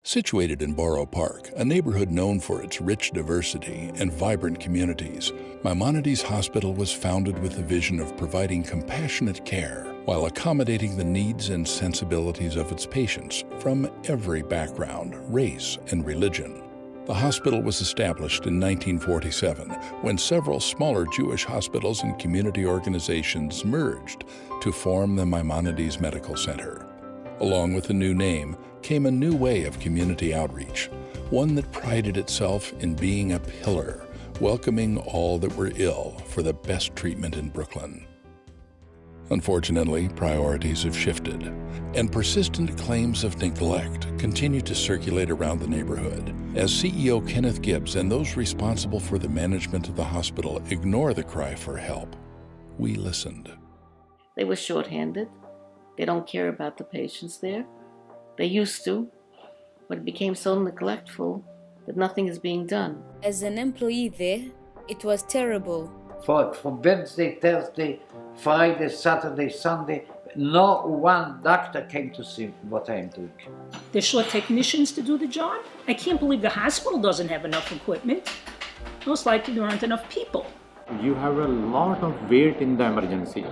Situated in Borough Park, a neighborhood known for its rich diversity and vibrant communities, Maimonides Hospital was founded with the vision of providing compassionate care while accommodating the needs and sensibilities of its patients from every background, race, and religion. The hospital was established in 1947 when several smaller Jewish hospitals and community organizations merged to form the Maimonides Medical Center. Along with the new name came a new way of community outreach, one that prided itself in being a pillar, welcoming all that were ill for the best treatment in Brooklyn. Unfortunately, priorities have shifted, and persistent claims of neglect continue to circulate around the neighborhood. As CEO Kenneth Gibbs and those responsible for the management of the hospital ignore the cry for help, we listened. They were shorthanded. They don't care about the patients there. They used to, but it became so neglectful that nothing is being done. As an employee there, it was terrible. For Wednesday, Thursday, Friday, Saturday, Sunday, no one doctor came to see what I'm doing. They're short technicians to do the job. I can't believe the hospital doesn't have enough equipment. Most likely there aren't enough people. You have a lot of weight in the emergency.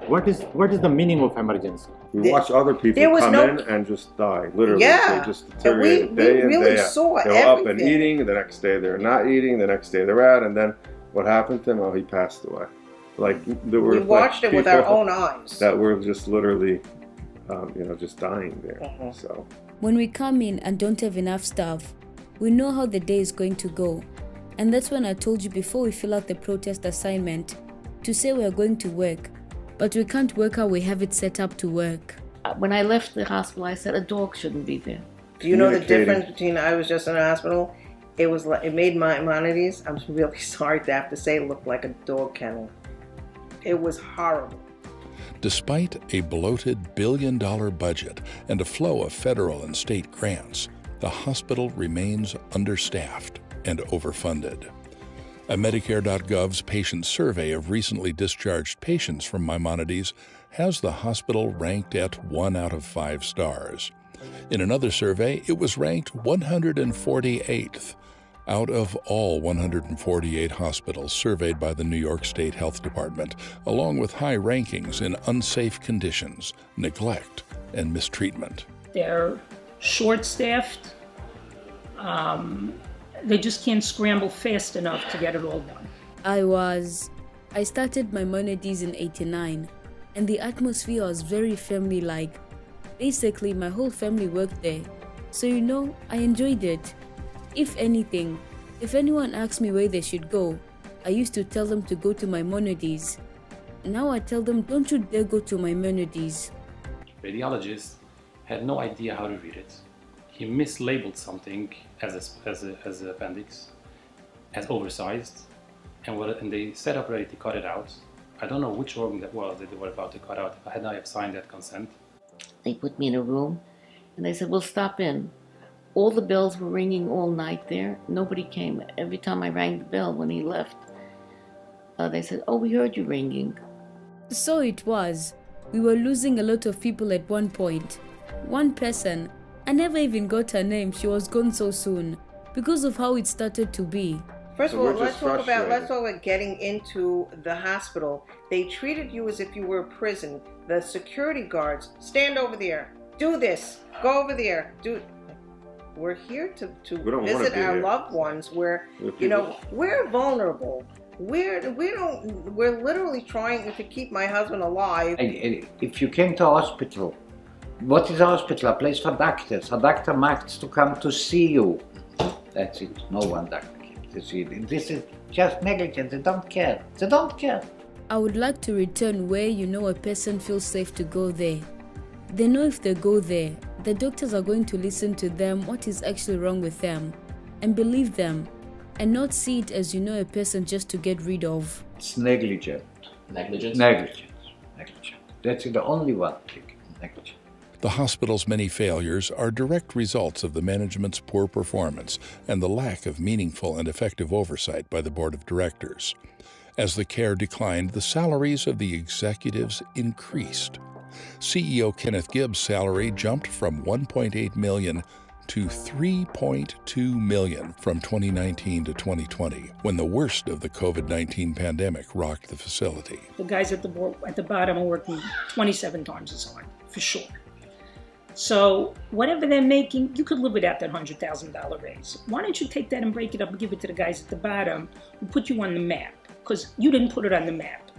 What is the meaning of emergency? We watch other people come in and just die, literally. Yeah. They just deteriorate day in, day out. They're up and eating, the next day they're not eating, the next day they're out, and then what happened to him? Oh, he passed away. Like, there were, we watched it with our own eyes. That were just literally, just dying there. So when we come in and don't have enough staff, we know how the day is going to go. And that's when I told you before we fill out the protest assignment to say we are going to work, but we can't work how we have it set up to work. When I left the hospital, I said a dog shouldn't be there. Do you know the difference between I was just in a hospital? It made Maimonides, I'm really sorry to have to say, look like a dog kennel. It was horrible. Despite a bloated billion-dollar budget and a flow of federal and state grants, the hospital remains understaffed and overfunded. A Medicare.gov's patient survey of recently discharged patients from Maimonides has the hospital ranked at 1 out of 5 stars. In another survey, it was ranked 148th out of all 148 hospitals surveyed by the New York State Health Department, along with high rankings in unsafe conditions, neglect, and mistreatment. They're short-staffed. They just can't scramble fast enough to get it all done. I started Maimonides in '89, and the atmosphere was very family-like. Basically, my whole family worked there, so I enjoyed it. If anything, if anyone asked me where they should go, I used to tell them to go to Maimonides. Now I tell them, don't you dare go to Maimonides. Radiologist had no idea how to read it. He mislabeled something as an appendix, as oversized, and they set up ready to cut it out. I don't know which organ that was that they were about to cut out. I had not have signed that consent. They put me in a room, and they said, we'll stop in. All the bells were ringing all night there. Nobody came. Every time I rang the bell when he left, they said, oh, we heard you ringing. So it was. We were losing a lot of people at one point. One person, I never even got her name, she was gone so soon, because of how it started to be. First of all, let's talk about getting into the hospital. They treated you as if you were a prison. The security guards, stand over there, do this, go over there, do. We're here to visit our loved ones where, we're vulnerable. We're literally trying to keep my husband alive. If you came to a hospital, what is a hospital? A place for doctors. A doctor must to come to see you. That's it. No one doctor came to see you. This is just negligence. They don't care. They don't care. I would like to return where a person feels safe to go there. They know if they go there, the doctors are going to listen to them, what is actually wrong with them, and believe them, and not see it as a person just to get rid of. It's negligent. Negligence? Negligence. That's the only one thing. Negligence. The hospital's many failures are direct results of the management's poor performance and the lack of meaningful and effective oversight by the board of directors. As the care declined, the salaries of the executives increased. CEO Kenneth Gibbs' salary jumped from $1.8 million to $3.2 million from 2019 to 2020, when the worst of the COVID-19 pandemic rocked the facility. The guys at the bottom are working 27 times as hard, for sure. So whatever they're making, you could live without that $100,000 raise. Why don't you take that and break it up and give it to the guys at the bottom who put you on the map? Because you didn't put it on the map.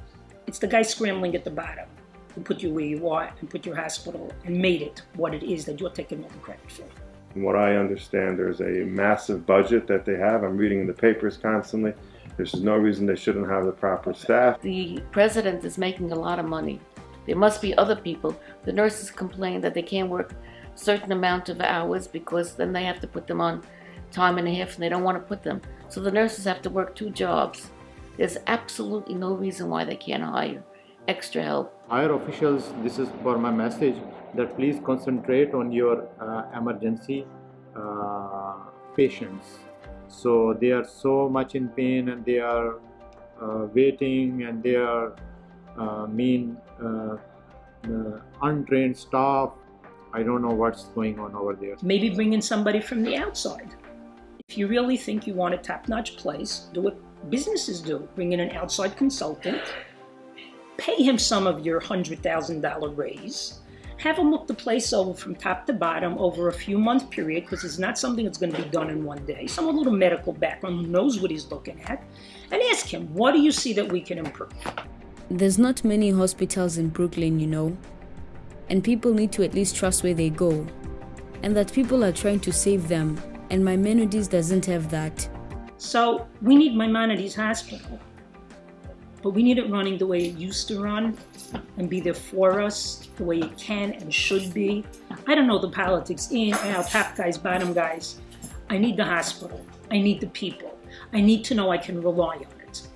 It's the guys scrambling at the bottom who put you where you are and put your hospital and made it what it is that you're taking all the credit for. From what I understand, there's a massive budget that they have. I'm reading in the papers constantly. There's no reason they shouldn't have the proper staff. The president is making a lot of money. There must be other people. The nurses complain that they can't work a certain amount of hours because then they have to put them on time and a half and they don't want to put them. So the nurses have to work 2 jobs. There's absolutely no reason why they can't hire extra help. Higher officials, this is for my message, that please concentrate on your emergency patients. So they are so much in pain and they are waiting and they are untrained staff. I don't know what's going on over there. Maybe bring in somebody from the outside. If you really think you want a top-notch place, do what businesses do. Bring in an outside consultant, pay him some of your $100,000 raise, have him look the place over from top to bottom over a few-month period, because it's not something that's going to be done in one day. Someone with a little medical background who knows what he's looking at, and ask him, what do you see that we can improve? There's not many hospitals in Brooklyn, you know, and people need to at least trust where they go, and that people are trying to save them, and Maimonides doesn't have that. So we need Maimonides Hospital, but we need it running the way it used to run and be there for us the way it can and should be. I don't know the politics, in, out, top guys, bottom guys. I need the hospital. I need the people. I need to know I can rely on it.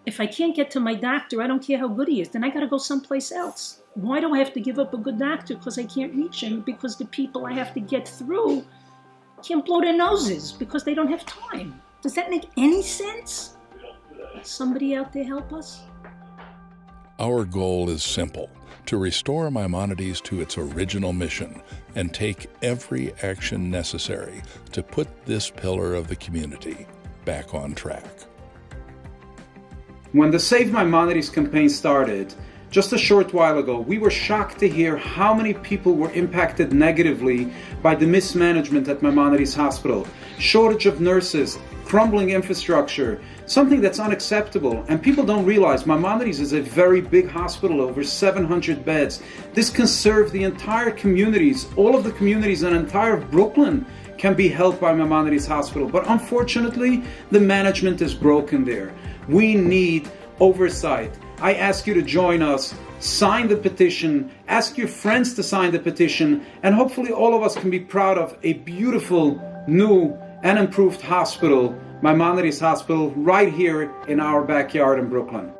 If I can't get to my doctor, I don't care how good he is, then I gotta go someplace else. Why do I have to give up a good doctor because I can't reach him? Because the people I have to get through can't blow their noses because they don't have time. Does that make any sense? Somebody out there help us? Our goal is simple: to restore Maimonides to its original mission and take every action necessary to put this pillar of the community back on track. When the Save Maimonides campaign started, just a short while ago, we were shocked to hear how many people were impacted negatively by the mismanagement at Maimonides Hospital. Shortage of nurses, crumbling infrastructure, something that's unacceptable. And people don't realize Maimonides is a very big hospital, over 700 beds. This can serve the entire communities, all of the communities and entire Brooklyn can be helped by Maimonides Hospital. But unfortunately, the management is broken there. We need oversight. I ask you to join us, sign the petition, ask your friends to sign the petition, and hopefully all of us can be proud of a beautiful, new, and improved hospital, Maimonides Hospital, right here in our backyard in Brooklyn.